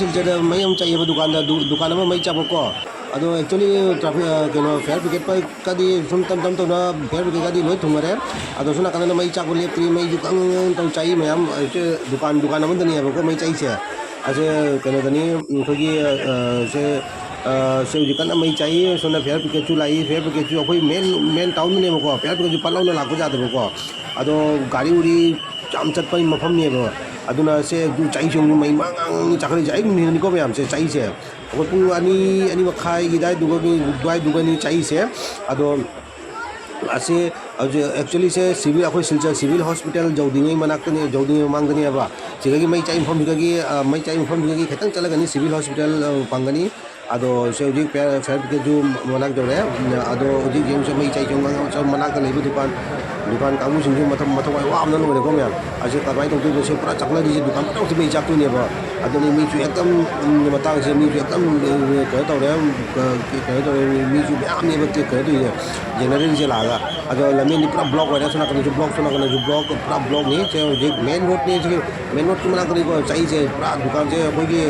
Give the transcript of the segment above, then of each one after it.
सिलचर मई हम चाहिए दुकान में मई चाबको अदो एक्चुअली ट्रैफिक कनो फेयर ब्रिगेड पर कदी सुन तम तम तो ना फेयर ब्रिगेड कदी लोई थुंगरे अदो सुना कना मई चाको लेप्री मई दुकान तो चाहिए मैम दुकान अमदनी है बको मई चाहिए से असे कनो दनी खोगी से से जिकन मई चाहिए सोना फेयर ब्रिगेड चु लाई फेयर ब्रिगेड चु अखोई मेन टाउन ने बको फेयर ब्रिगेड चु पलाउ लाको जादे बको अदो गाड़ी उड़ी जाम चटपई मफम ने बको अदुना से दु चाहिए जों मई मांग चाखरी जाई नि को मैम से चाहिए से अखोई पुंग अनि मखाई गिदाई दुगनी चाहिए से अदो असे एक्चुअली से सिविल अखोई सिलचर सिविल हॉस्पिटल जौदिंगई मनाक्तने जौदिंगई मांगदनी है सिगगी मई चाहिए फम बिगगी मई चाहिए फम बिगगी खतंग चलगनी सिविल हॉस्पिटल पांगनी अदो से हुजी फेयर ब्रिगेड जो मनाक दौरे अदो हुजी जेम से मई चाहिए जो मनाक लेबी दुकान कामू सिंजु मथवाई वामना लोरे को मैम असे कबाई तो से पूरा चकना दी दुकान पटो से मई चाकतुने बा अदोनी मीचु एकदम मतांग से मीचु एकदम कह तौरे मीचु म्याम ने बते कह दो जनरल से लागा अदो लमेन पूरा ब्लॉक हो सुना कने जो ब्लॉक पूरा ब्लॉक नहीं से हुजी मेन रोड ने मेन रोड की मना करी को चाहिए से पूरा दुकान से कोई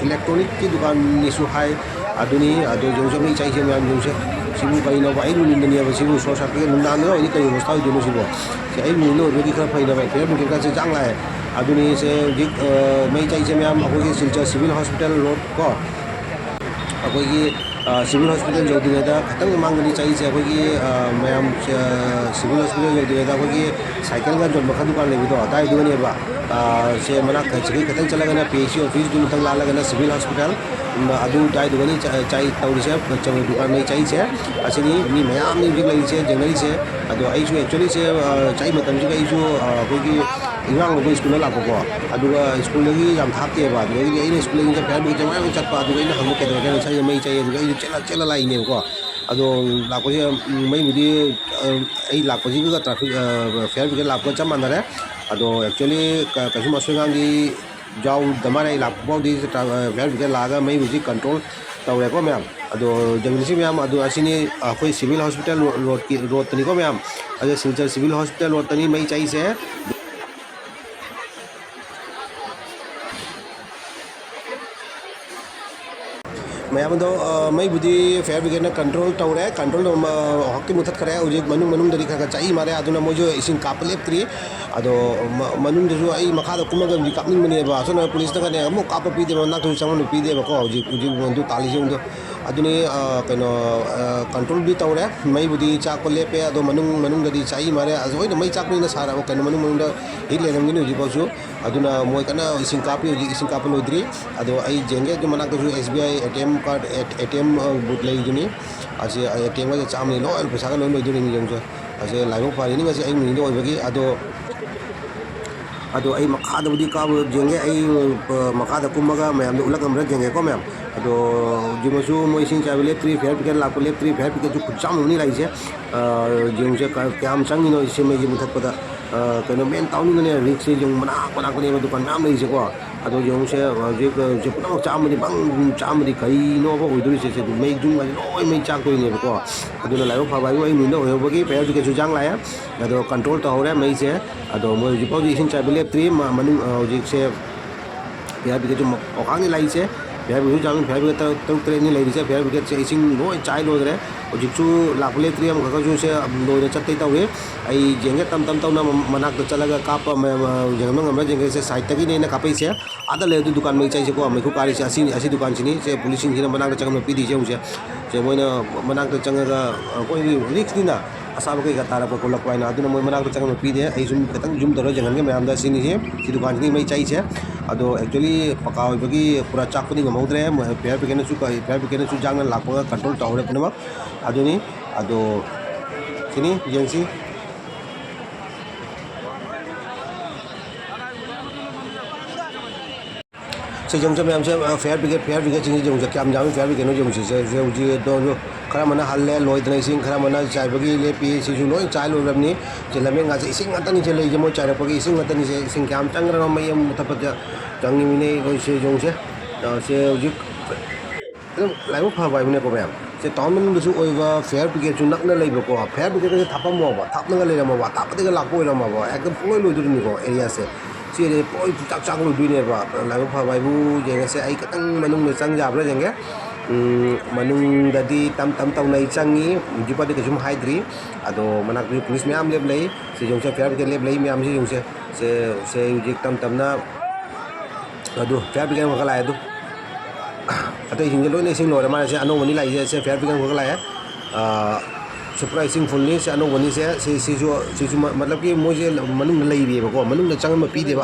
इलेक्ट्रॉनिक की दुकान निसु हाई अदुनी अदो जो मई चाहिए मैम जो से सिबु कहीं भाई लुनिंदनी सिबु शॉर्ट सर्किट नुनानो अभी कई अवस्था होदो सिबो से आई लुनो बगी खरा फैना भाई फेयर ब्रिगेड का से जांग लाए अदुनी से मई चाहिए मैम अखोई सिलचर सिविल हॉस्पिटल रोड को अखोई सिविल हॉस्पिटल जौदिंगदा खतंग मांगनी चाहिए से अखोई मैम सिविल हॉस्पिटल जौदिंगदा अखोई साइकिल का जो मखा दुकान लेबिदो अदाई दुगनेबा से मना खचगी खतंग चलगना पीएचसी ऑफिस जो मतंग लालगना सिविल हॉस्पिटल अदु दाई दुगनी चाहिए तौरिसे दुकान में चाहिए से असनी मी मयाम नि बिग लई से जंगली से अदो आइसु एक्चुअली से चाहिए मतम जी आइसु कोई इरांग को स्कूल लाको अदुगा स्कूल लगी याम थापते बा अदुगा आई स्कूल लगी फेयर ब्रिगेड जमा चटपा अदुगा इन हम के दो चाहिए मई चाहिए अदुगा चला लाई ने को अदो लाको से मई बुदी आई लाको जी का ट्रैफिक फेयर ब्रिगेड लाको चम मानरे अदो एक्चुअली कसम असुगांगी जाओ दमारे लापौदी फेयर ब्रिगेड लागा मई बुजी कंट्रोल तौरेको मैम अदो जंगली मैम अदो असिनी अखोई सिविल हॉस्पिटल रोड तनिको मैम अदो सिलचर सिविल हॉस्पिटल रोड तनी मई चाहिए से मैम दो मई बुदी फेयर ब्रिगेड कंट्रोल तौरे कंट्रोल हॉकी मुथत खरे हुई मनुंग दरी खर चाहिए मारे अदुना मोजो इसिंग काप लेप्त्री अदो मनुंग दजु आई मखादा कुमगा जी कापनिंगनेबा असोना पुलिस तगने अमु काप पीदेबा नाथु संगन पीदेबा को हुजी तालीजे उंदो अदुनी कनो कंट्रोल भी तौरे मई बुदी चाको लेपे अदो मनुंग दरी चाहिए मारे अजोइन मई चाकनिना सारा कनो मनुंग हिट लेनमगिनी हुजी पासु अदुना मोय कना इसिंग कापी हुजी इसिंग काप लोइद्री अदो आई जेंगे जो मनाक दजु SBI ATM card ATM booth लेगिनी असे एटीएम का चामनी लोय पैसा का लोय लोइद्री नि जोंसो असे लाइव फारिनी गसे आई मिनि ओइबगी अदो आई मखादबुदी का जेंगे आई मखादा कुमगा मैम उलकमरा जेंगे को मैम अदो जिमसु मोइसिंग चाबे लेप्री फेयर ब्रिगेड लाको लेप्री फेयर ब्रिगेड जो खुचाम होनी लाइसे जेंसे क्याम चंगिनो इसे में जिम थपदा कनो मेन टाउन ने रिक्स जो मना को ने दुकान नाम लइसे को अदो जेंसे जे पुना चामदी बंग चामदी कइनो बो होइदुरि से मई जुम लोय मई चाक कोइ ने को अदो लाइव फाबाई ओइ नुनो होबगी फेयर ब्रिगेड जो जांग लाया अदो कंट्रोल तो होरे मई से अदो मोइ जिपो इसिंग चाबे लेप्री मनु जिक से फेयर ब्रिगेड जो ओखांग लाई से फेयर ब्रिगेड जामिन फेयर ब्रिगेड तरुक तरेनी लेरिसे फेयर ब्रिगेड से इसिंग लोय चाय लोदरे जिक्सु लापले त्रियम खखजु से लोय चत्ते तवे आई जेंगे तम तौना मनाक चलगा काप जेंगे मंगम जेंगे से साइड तकी ने कापै से आदा ले दुकान में चाहिए को मेखु कारी से असी दुकान सिनी से पुलिसिंग हिना मनाक चंगम पीदी से मोइना मनाक चंगगा कोई रिक्स दिना असाब कई का तारा को लकवाइना अदुना मोइ मनाक चंगम पीदे आई जुम खतंग जुम दरो जंगन के मैम सिनी से दुकान सिनी मई चाहिए अदो एक्चुअली पका होइबगी पूरा चाकनी गमौद्रे फेयर ब्रिगेड सु जांगना लाको कंट्रोल तौरे पुनम अदुनी अदो सिनी जेंसी से जों से मैम से फेयर ब्रिगेड सिंग जों से क्या जाम फेयर ब्रिगेड जों से हुजी दो खरा मना हल्ले लोइदना इसिंग खरा मना चाइबगी लेपी सिजु लोइ चाइ लोइबनी जे लमेंग गा इसिंग अतनी से लेजे मो चाइरपगी इसिंग अतनी से इसिंग क्याम चंगरा मयम मुथपज चंगी मिने से जों से हुजी लाइव फाबाय ने को मैम से टाउन में दुसु ओइबा फेयर ब्रिगेड जु नकना लेबको फेयर ब्रिगेड से थापमोबा थापनगा लेरमोबा थापदगा लाको लेरमोबा एकदम पुलोय लोइदुनि को एरिया से ꯆꯦꯜꯂꯦ ꯄꯣꯏ ꯆꯥꯛ ꯆꯥꯛ ꯂꯣꯏꯗꯣꯏꯅꯦꯕ ꯂꯥꯏꯕꯛ ꯐꯕ ꯍꯥꯏꯕꯨ ꯌꯦꯡꯉꯁꯦ ꯑꯩ ꯈꯤꯇꯪ ꯃꯅꯨꯡꯗ ꯆꯪ ꯌꯥꯕ꯭ꯔꯥ ꯌꯦꯡꯒꯦ ꯃꯅꯨꯡꯗꯗꯤ ꯇꯝ ꯇꯧꯅ ꯑꯩ ꯆꯪꯉꯤ ꯍꯧꯖꯤꯛꯐꯥꯎꯗꯤ ꯀꯩꯁꯨꯝ ꯍꯥꯏꯗ꯭ꯔꯤ ꯑꯗꯣ ꯃꯅꯥꯛꯇ ꯄꯨꯂꯤꯁ ꯃꯌꯥꯝ ꯂꯦꯞ ꯂꯩ ꯁꯤ ꯌꯦꯡꯁꯦ ꯐꯤꯌꯔ ꯕ꯭ꯔꯤꯒꯦꯗ ꯂꯦꯞ ꯂꯩ ꯃꯌꯥꯝꯁꯤ ꯌꯦꯡꯁꯦ ꯁꯦ ꯍꯧꯖꯤꯛ ꯇꯝꯅ ꯑꯗꯨ ꯐꯤꯌꯔ ꯕ꯭ꯔꯤꯒꯦꯗ ꯑꯃꯈꯛ ꯂꯥꯛꯑꯦ ꯑꯗꯨ ꯑꯇꯩꯁꯤꯡꯁꯦ ꯂꯣꯏꯅ ꯏꯁꯤꯡ ꯂꯣꯏꯔꯦ ꯃꯥꯅ ꯁꯦ ꯑꯅꯧꯕꯅꯤ ꯂꯥꯛꯏꯁꯦ ꯁꯦ ꯐꯤꯌꯔ ꯕ꯭ꯔꯤꯒꯦꯗ ꯑꯃꯈꯛ ꯂꯥꯛꯑꯦ ꯁꯨꯄꯔ ꯏꯁꯤꯡ ꯐꯨꯜꯅꯤ ꯁꯤ ꯑꯅꯧꯕꯅꯤ ꯁꯤꯁꯨ ꯃꯇꯂꯕꯀꯤ ꯃꯣꯏꯁꯦ ꯃꯅꯨꯡꯗ ꯂꯩꯔꯤꯑꯕꯀꯣ ꯃꯅꯨꯡꯗ ꯆꯪꯉꯝꯕ ꯄꯤꯗꯦꯕ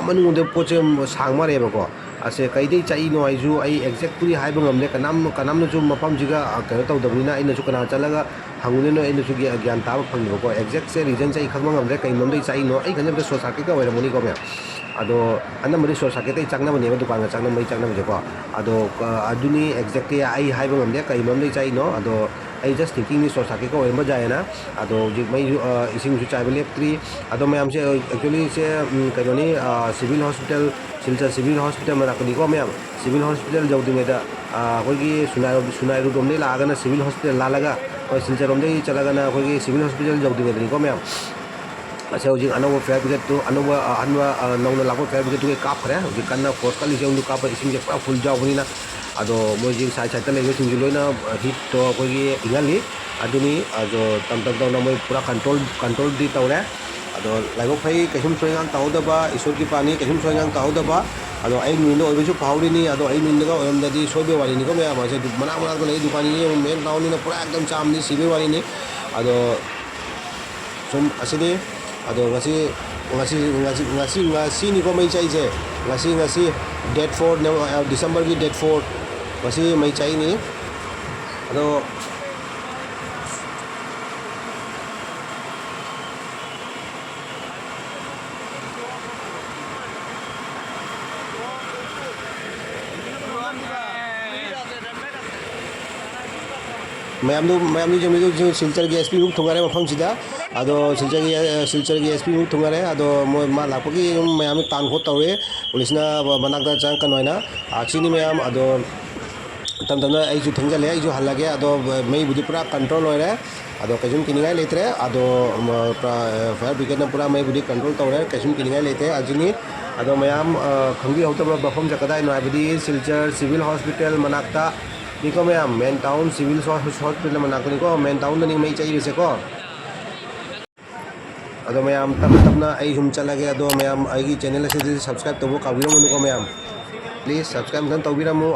ꯃꯅꯨꯡꯗ ꯄꯣꯠꯁꯦ ꯁꯥꯡ ꯃꯥꯜꯂꯦꯕꯀꯣ ꯑꯁꯦ ꯀꯩꯗꯩ ꯆꯠꯏꯅꯣ ꯑꯩꯁꯨ ꯑꯩ ꯑꯦꯛꯖꯦꯛꯄꯨꯗꯤ ꯍꯥꯏꯕ ꯉꯝꯗꯦ ꯀꯅꯥꯝꯅꯁꯨ ꯃꯐꯝꯁꯤꯒ ꯀꯩꯅꯣ ꯇꯧꯗꯕꯅꯤ나 ꯑꯩꯅꯁꯨ ꯀꯅꯥ ꯆꯠꯂꯒ ꯍꯪꯉꯨꯗꯣꯏꯅꯣ ꯑꯩꯅꯁꯨ ꯒ꯭ꯌꯥꯟ ꯇꯥꯕ ꯐꯪꯉꯦꯕꯀꯣ ꯑꯦꯛꯖꯦꯛꯁꯦ ꯔꯤꯖꯟꯁꯦ ꯑꯩ ꯈꯪꯕ ꯉꯝꯗ꯭ꯔꯦ ꯀꯩꯅꯣꯝꯗꯩ ꯆꯠꯏꯅꯣ ꯑꯩ ꯈꯟꯖꯕꯗ ꯁꯣꯔꯠ ꯁꯥꯔꯀꯤꯠꯀ ꯑꯣꯏꯔꯝꯃꯅꯤꯀꯣ ꯃꯌꯥꯝ ꯑꯗꯣ ꯑꯅꯝꯕꯗꯤ ꯁꯣꯔꯠ ꯁꯥꯔꯀꯤꯠꯇꯩ ꯆꯪꯅꯕꯅꯦꯕ ꯗꯨꯀꯥꯟꯒ ꯆꯪꯅꯕꯩ ꯆꯪꯅꯕꯁꯦꯀꯣ ꯑꯗꯣ ꯑꯗꯨꯅꯤ ꯑꯦꯛꯖꯦꯛꯇꯤ ꯑꯩ ꯍꯥꯏꯕ ꯉꯝꯗꯦ ꯀꯩꯅꯣꯝꯗꯩ ꯆꯠꯏꯅꯣ ꯑꯗꯣ ꯑꯩ ꯖꯁ ꯊꯤꯡꯀꯤꯡꯅꯤ ꯁꯣꯔꯠ ꯁꯥꯔꯀꯤꯠꯀ ꯑꯣꯏꯔꯝꯕ ꯌꯥꯏꯑꯅ ꯑꯗꯣ ꯍꯧꯖꯤꯛ ꯃꯩꯁꯨ ꯏꯁꯤꯡꯁꯨ ꯆꯥꯏꯕ ꯂꯦꯞꯇ꯭ꯔꯤ ꯑꯗꯣ ꯃꯌꯥꯝꯁꯦ ꯑꯦꯛꯆꯨꯋꯦꯂꯤ ꯁꯦ ꯀꯩꯅꯣꯅꯤ ꯁꯤꯚꯤꯜ ꯍꯣꯁꯄꯤꯇꯥꯜ ꯁꯤꯜꯆꯔ ꯁꯤꯚꯤꯜ ꯍꯣꯁꯄꯤꯇꯥꯜ ꯃꯅꯥꯛꯇꯅꯤꯀꯣ ꯃꯌꯥꯝ ꯁꯤꯚꯤꯜ ꯍꯣꯁꯄꯤꯇꯥꯜ ꯌꯧꯗ꯭ꯔꯤꯉꯩꯗ ꯑꯩꯈꯣꯏꯒꯤ ꯁꯨꯅꯥꯏꯔꯨꯔꯣꯝꯗꯩ ꯂꯥꯛꯑꯒꯅ ꯁꯤꯚꯤꯜ ꯍꯣꯁꯄꯤꯇꯥꯜ ꯂꯥꯜꯂꯒ ꯍꯣꯏ ꯁꯤꯜꯆꯔꯔꯣꯝꯗꯩ ꯆꯠꯂꯒꯅ ꯑꯩꯈꯣꯏꯒꯤ ꯁꯤꯚꯤꯜ ꯍꯣꯁꯄꯤꯇꯥꯜ ꯌꯧꯗ꯭ꯔꯤꯉꯩꯗꯅꯤꯀꯣ ꯃꯌꯥꯝ ꯑꯁꯦ ꯍꯧꯖꯤꯛ ꯑꯅꯧꯕ ꯐꯤꯌꯔ ꯕ꯭ꯔꯤꯒꯦꯗꯇꯨ ꯑꯍꯥꯟꯕ ꯅꯧꯅ ꯂꯥꯛꯄ ꯐꯤꯌꯔ ꯕ꯭ꯔꯤꯒꯦꯗꯇꯨꯒꯤ ꯀꯥꯞꯈ꯭ꯔꯦ ꯍꯧꯖꯤꯛ ꯀꯟꯅ ꯐꯣꯔꯁ ꯀꯜꯂꯤꯁꯦ ꯑꯃꯨꯛ ꯀꯥꯞꯄ ꯏꯁꯤꯡꯁꯦ ꯄꯨꯔꯥ ꯐꯨꯜ ꯌꯥꯎꯕꯅꯤꯅ ꯑꯗꯣ ꯃꯣꯏꯁꯤ ꯁꯥꯏꯠꯇ ꯂꯩꯕꯁꯤꯡꯁꯨ ꯂꯣꯏꯅ ꯍꯤꯠꯇꯣ ꯑꯩꯈꯣꯏꯒꯤ ꯏꯪꯍꯜꯂꯤ ꯑꯗꯨꯅꯤ ꯑꯗꯣ ꯇꯞꯅ ꯃꯣꯏ ꯄꯨꯔꯥ ꯀꯟꯇ꯭ꯔꯣꯜꯗꯤ ꯇꯧꯔꯦ ꯑꯗꯣ ꯂꯥꯏꯕꯛ ꯐꯩ ꯀꯩꯁꯨꯝ ꯁꯣꯏꯉꯥꯝ ꯇꯧꯍꯧꯗꯕ ꯏꯁꯣꯔꯒꯤ ꯄꯥꯅꯤ ꯀꯩꯁꯨꯝ ꯁꯣꯏꯉꯥꯝ ꯇꯧꯍꯧꯗꯕ ꯑꯗꯣ ꯑꯩ ꯅꯨꯡꯗ ꯑꯣꯏꯕꯁꯨ ꯐꯥꯎꯔꯤꯅꯤ ꯑꯗꯣ ꯑꯩ ꯅꯨꯡꯗꯒ ꯑꯣꯏꯔꯝꯗꯗꯤ ꯁꯣꯏꯕꯩ ꯋꯥꯔꯤꯅꯤꯀꯣ ꯃꯌꯥꯝ ꯑꯁꯦ ꯃꯅꯥꯛꯇ ꯂꯩ ꯗꯨꯀꯥꯟꯁꯤ ꯌꯦꯡꯉꯨ ꯃꯦꯟ ꯔꯥꯎꯟꯅꯤꯅ ꯄꯨꯔꯥ ꯑꯦꯛꯗꯝ ꯆꯥꯝꯅꯤ ꯁꯤꯕꯩ ꯋꯥꯔꯤꯅꯤ ꯑꯗꯣ ꯁꯨꯝ ꯑꯁꯤꯅꯤ ꯑꯗꯣ ꯉꯁꯤꯅꯤꯀꯣ ꯃꯩ ꯆꯥꯛꯏꯁꯦ ꯉꯁꯤ ꯗꯦꯠ 4 ꯗꯤꯁꯦꯝꯕꯔꯒꯤ ꯗꯦꯠ 4 ꯉꯁꯤ ꯃꯩ ꯆꯥꯛꯏꯅꯤ ꯑꯗꯣ ꯃꯌꯥꯝꯗꯨ ꯌꯦꯡꯕꯤꯗꯨ ꯁꯤꯜꯆꯔꯒꯤ ꯑꯦꯁ ꯄꯤꯃꯨꯛ ꯊꯨꯡꯉꯔꯦ ꯃꯐꯝꯁꯤꯗ ꯑꯗꯣ ꯁꯤꯜꯆꯔꯒꯤ ꯑꯦꯁ ꯄꯤꯃꯨꯛ ꯊꯨꯡꯉꯔꯦ ꯑꯗꯣ ꯃꯣꯏ ꯃꯥ ꯂꯥꯛꯄꯒꯤ ꯃꯌꯥꯝ ꯇꯥꯟ ꯈꯣꯠ ꯇꯧꯔꯦ ꯄꯨꯂꯤꯁꯅ ꯃꯅꯥꯛꯇ ꯆꯪꯉꯛꯀꯅꯣ ꯍꯥꯏꯅ ꯁꯤꯅꯤ ꯃꯌꯥꯝ ꯑꯗꯣ ꯇꯞꯅ ꯑꯩꯁꯨ ꯊꯦꯡꯖꯜꯂꯦ ꯑꯩꯁꯨ ꯍꯜꯂꯒꯦ ꯑꯗꯣ ꯃꯩꯕꯨꯗꯤ ꯄꯨꯔꯥ ꯀꯟꯇ꯭ꯔꯣꯜ ꯑꯣꯏꯔꯦ ꯑꯗꯣ ꯀꯩꯁꯨꯝ ꯀꯤꯅꯤꯡꯉꯥꯏ ꯂꯩꯇ꯭ꯔꯦ ꯑꯗꯣ ꯐꯥꯌꯔ ꯕ꯭ꯔꯤꯒꯦꯗꯅ ꯄꯨꯔꯥ ꯃꯩꯕꯨꯗꯤ ꯀꯟꯇ꯭ꯔꯣꯜ ꯇꯧꯔꯦ ꯀꯩꯁꯨꯝ ꯀꯤꯅꯤꯡꯉꯥꯏ ꯂꯩꯇꯦ ꯑꯁꯤꯅꯤ ꯑꯗꯣ ꯃꯌꯥꯝ ꯈꯪꯕꯤꯍꯧꯗꯕ ꯃꯐꯝꯁꯦ ꯀꯗꯥꯏꯅꯣ ꯍꯥꯏꯕꯗꯤ ꯁꯤꯜꯆꯔ ꯁꯤꯚꯤꯜ ꯍꯣꯁꯄꯤꯇꯥꯜ ꯃꯅꯥꯛꯇ ꯅꯤꯀꯣ ꯃꯌꯥꯝ ꯃꯦꯟ ꯇꯥꯎꯟ ꯁꯤꯚꯤꯜ ꯍꯣꯁꯄꯤꯇꯥꯜ ꯃꯅꯥꯛꯇꯅꯤꯀꯣ ꯃꯦꯟ ꯇꯥꯎꯟꯗꯅꯤ ꯃꯩ ꯆꯠꯏꯕꯁꯦꯀꯣ ꯑꯗꯣ ꯃꯌꯥꯝ ꯇꯞꯅ ꯑꯩ ꯁꯨꯝ ꯆꯠꯂꯒꯦ ꯑꯗꯣ ꯃꯌꯥꯝ ꯑꯩꯒꯤ ꯆꯦꯅꯦꯜ ꯑꯁꯤꯗꯤ ꯁꯕꯁꯀ꯭ꯔꯥꯏꯕ ꯇꯧꯕ ꯀꯥꯎꯕꯤꯔꯝꯒꯅꯨꯀꯣ ꯃꯌꯥꯝ ꯄ꯭ꯂꯤꯖ ꯁꯕꯁꯀ꯭ꯔꯥꯏꯕ ꯑꯃꯇꯪ ꯇꯧꯕꯤꯔꯝꯃꯨ